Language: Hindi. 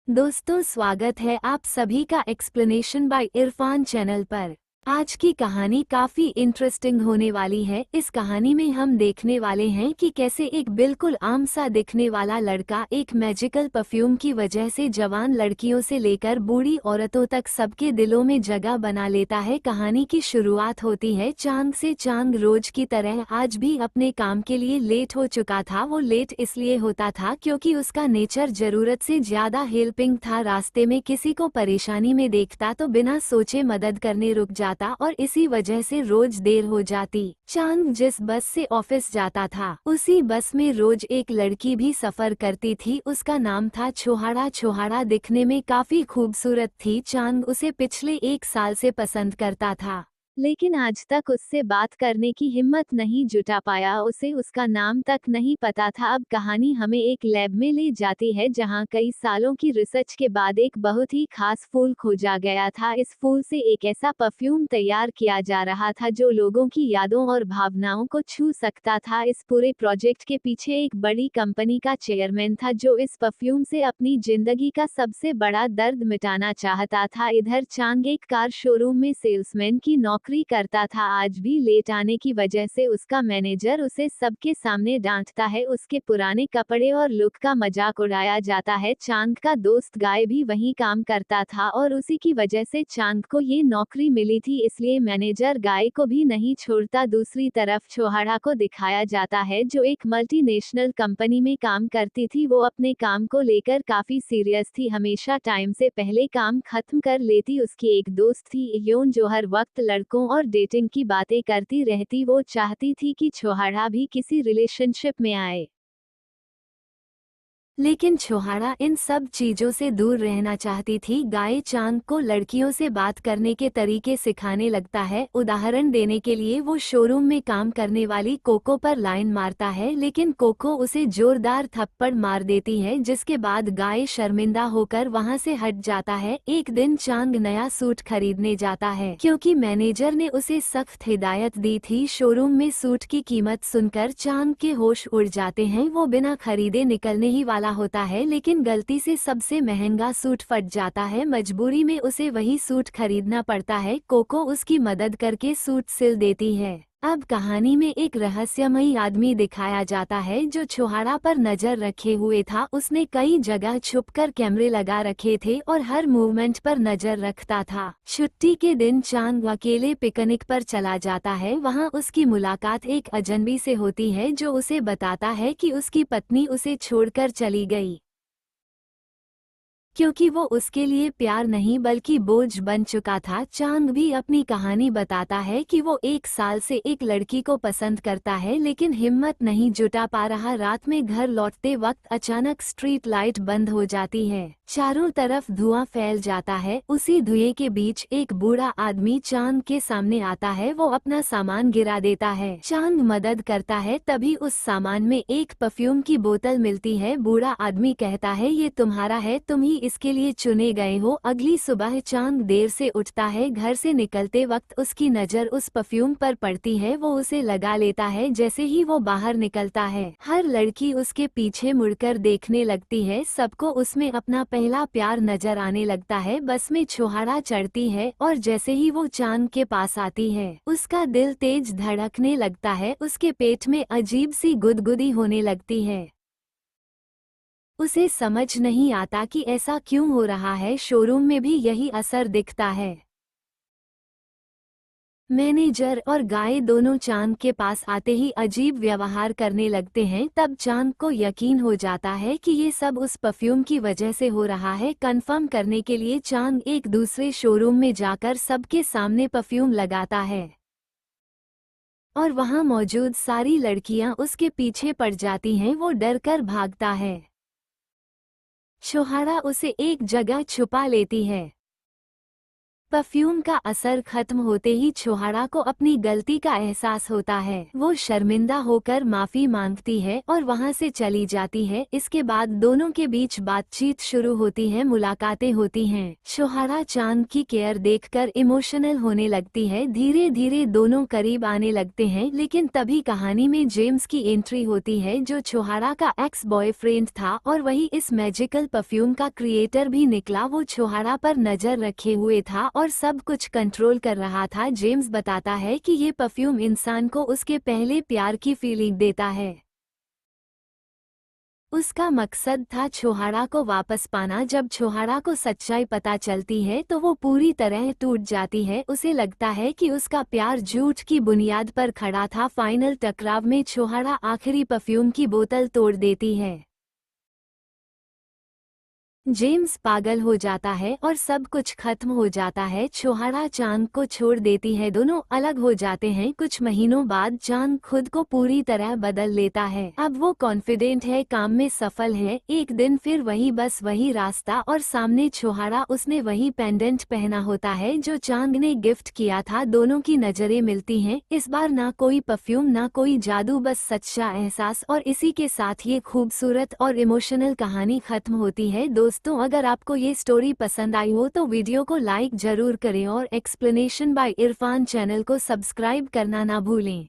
दोस्तों, स्वागत है आप सभी का एक्सप्लेनेशन बाय इरफान चैनल पर। आज की कहानी काफी इंटरेस्टिंग होने वाली है। इस कहानी में हम देखने वाले हैं कि कैसे एक बिल्कुल आम सा दिखने वाला लड़का एक मैजिकल परफ्यूम की वजह से जवान लड़कियों से लेकर बूढ़ी औरतों तक सबके दिलों में जगह बना लेता है। कहानी की शुरुआत होती है चांग से। चांग रोज की तरह आज भी अपने काम के लिए लेट हो चुका था। वो लेट इसलिए होता था क्योंकि उसका नेचर जरूरत से ज्यादा हेल्पिंग था। रास्ते में किसी को परेशानी में देखता तो बिना सोचे मदद करने रुक जाता और इसी वजह से रोज देर हो जाती। चांग जिस बस से ऑफिस जाता था उसी बस में रोज एक लड़की भी सफर करती थी। उसका नाम था छोहाड़ा। छोहाड़ा दिखने में काफी खूबसूरत थी। चांग उसे पिछले 1 साल से पसंद करता था, लेकिन आज तक उससे बात करने की हिम्मत नहीं जुटा पाया। उसे उसका नाम तक नहीं पता था। अब कहानी हमें एक लैब में ले जाती है जहां कई सालों की रिसर्च के बाद एक बहुत ही खास फूल खोजा गया था। इस फूल से एक ऐसा परफ्यूम तैयार किया जा रहा था जो लोगों की यादों और भावनाओं को छू सकता था। इस पूरे प्रोजेक्ट के पीछे एक बड़ी कंपनी का चेयरमैन था जो इस परफ्यूम से अपनी जिंदगी का सबसे बड़ा दर्द मिटाना चाहता था। इधर चांग एक कार शोरूम में सेल्समैन की नौकरी करता था। आज भी लेट आने की वजह से उसका मैनेजर उसे सबके सामने डांटता है। उसके पुराने कपड़े और लुक का मजाक उड़ाया जाता है। चांग का दोस्त गाय भी वहीं काम करता था और उसी की वजह से चांग को ये नौकरी मिली थी, इसलिए मैनेजर गाय को भी नहीं छोड़ता। दूसरी तरफ छोहाड़ा को दिखाया जाता है जो एक मल्टीनेशनल कंपनी में काम करती थी। वो अपने काम को लेकर काफी सीरियस थी, हमेशा टाइम से पहले काम खत्म कर लेती। उसकी एक दोस्त थी योन जो हर वक्त लड़कों और डेटिंग की बातें करती रहती। वो चाहती थी कि छोहाड़ा भी किसी रिलेशनशिप में आए, लेकिन छोहाड़ा इन सब चीजों से दूर रहना चाहती थी। गाय चांग को लड़कियों से बात करने के तरीके सिखाने लगता है। उदाहरण देने के लिए वो शोरूम में काम करने वाली कोको पर लाइन मारता है, लेकिन कोको उसे जोरदार थप्पड़ मार देती है, जिसके बाद गाय शर्मिंदा होकर वहां से हट जाता है। एक दिन चांग नया सूट खरीदने जाता है क्योंकि मैनेजर ने उसे सख्त हिदायत दी थी। शोरूम में सूट की कीमत सुनकर चांग के होश उड़ जाते हैं। वो बिना खरीदे निकलने ही वाला होता है, लेकिन गलती से सबसे महंगा सूट फट जाता है। मजबूरी में उसे वही सूट खरीदना पड़ता है। कोको उसकी मदद करके सूट सिल देती है। अब कहानी में एक रहस्यमयी आदमी दिखाया जाता है जो छोहाड़ा पर नजर रखे हुए था। उसने कई जगह छुपकर कैमरे लगा रखे थे और हर मूवमेंट पर नजर रखता था। छुट्टी के दिन चांग अकेले पिकनिक पर चला जाता है। वहां उसकी मुलाकात एक अजनबी से होती है जो उसे बताता है कि उसकी पत्नी उसे छोड़कर चली गई क्योंकि वो उसके लिए प्यार नहीं बल्कि बोझ बन चुका था। चांग भी अपनी कहानी बताता है कि वो 1 साल से एक लड़की को पसंद करता है लेकिन हिम्मत नहीं जुटा पा रहा। रात में घर लौटते वक्त अचानक स्ट्रीट लाइट बंद हो जाती है, चारों तरफ धुआं फैल जाता है। उसी धुएं के बीच एक बूढ़ा आदमी चांग के सामने आता है। वो अपना सामान गिरा देता है। चांग मदद करता है, तभी उस सामान में एक परफ्यूम की बोतल मिलती है। बूढ़ा आदमी कहता है, ये तुम्हारा है, तुम ही इसके लिए चुने गए हो। अगली सुबह चांग देर से उठता है। घर से निकलते वक्त उसकी नजर उस परफ्यूम पर पड़ती है। वो उसे लगा लेता है। जैसे ही वो बाहर निकलता है हर लड़की उसके पीछे मुड़कर देखने लगती है। सबको उसमें अपना पहला प्यार नजर आने लगता है। बस में छोहाड़ा चढ़ती है और जैसे ही वो चांग के पास आती है उसका दिल तेज धड़कने लगता है। उसके पेट में अजीब सी गुदगुदी होने लगती है। उसे समझ नहीं आता कि ऐसा क्यों हो रहा है। शोरूम में भी यही असर दिखता है। मैनेजर और गाय दोनों चांद के पास आते ही अजीब व्यवहार करने लगते हैं। तब चांद को यकीन हो जाता है कि ये सब उस परफ्यूम की वजह से हो रहा है। कंफर्म करने के लिए चांद एक दूसरे शोरूम में जाकर सबके सामने परफ्यूम लगाता है और वहां मौजूद सारी लड़कियां उसके पीछे पड़ जाती हैं। वो डरकर भागता है। छोहाड़ा उसे एक जगह छुपा लेती है। परफ्यूम का असर खत्म होते ही छोहाड़ा को अपनी गलती का एहसास होता है। वो शर्मिंदा होकर माफी मांगती है और वहाँ से चली जाती है। इसके बाद दोनों के बीच बातचीत शुरू होती है, मुलाकातें होती हैं। छोहाड़ा चांद की केयर देखकर इमोशनल होने लगती है। धीरे धीरे दोनों करीब आने लगते हैं, लेकिन तभी कहानी में जेम्स की एंट्री होती है, जो छोहाड़ा का एक्स बॉयफ्रेंड था और वही इस मैजिकल परफ्यूम का क्रिएटर भी निकला। वो छोहाड़ा पर नजर रखे हुए था और सब कुछ कंट्रोल कर रहा था। जेम्स बताता है कि ये परफ्यूम इंसान को उसके पहले प्यार की फीलिंग देता है। उसका मकसद था छोहाड़ा को वापस पाना। जब छोहाड़ा को सच्चाई पता चलती है तो वो पूरी तरह टूट जाती है। उसे लगता है कि उसका प्यार झूठ की बुनियाद पर खड़ा था। फाइनल टकराव में छोहाड़ा आखिरी परफ्यूम की बोतल तोड़ देती है। जेम्स पागल हो जाता है और सब कुछ खत्म हो जाता है। छोहाड़ा चांद को छोड़ देती है, दोनों अलग हो जाते हैं। कुछ महीनों बाद चांद खुद को पूरी तरह बदल लेता है। अब वो कॉन्फिडेंट है, काम में सफल है। एक दिन फिर वही बस, वही रास्ता और सामने छोहाड़ा। उसने वही पेंडेंट पहना होता है जो चांद ने गिफ्ट किया था। दोनों की नजरें मिलती हैं। इस बार ना कोई परफ्यूम, ना कोई जादू, बस सच्चा एहसास। और इसी के साथ ये खूबसूरत और इमोशनल कहानी खत्म होती है। दोस्तों, अगर आपको ये स्टोरी पसंद आई हो तो वीडियो को लाइक जरूर करें और एक्सप्लेनेशन बाय इरफान चैनल को सब्सक्राइब करना ना भूलें।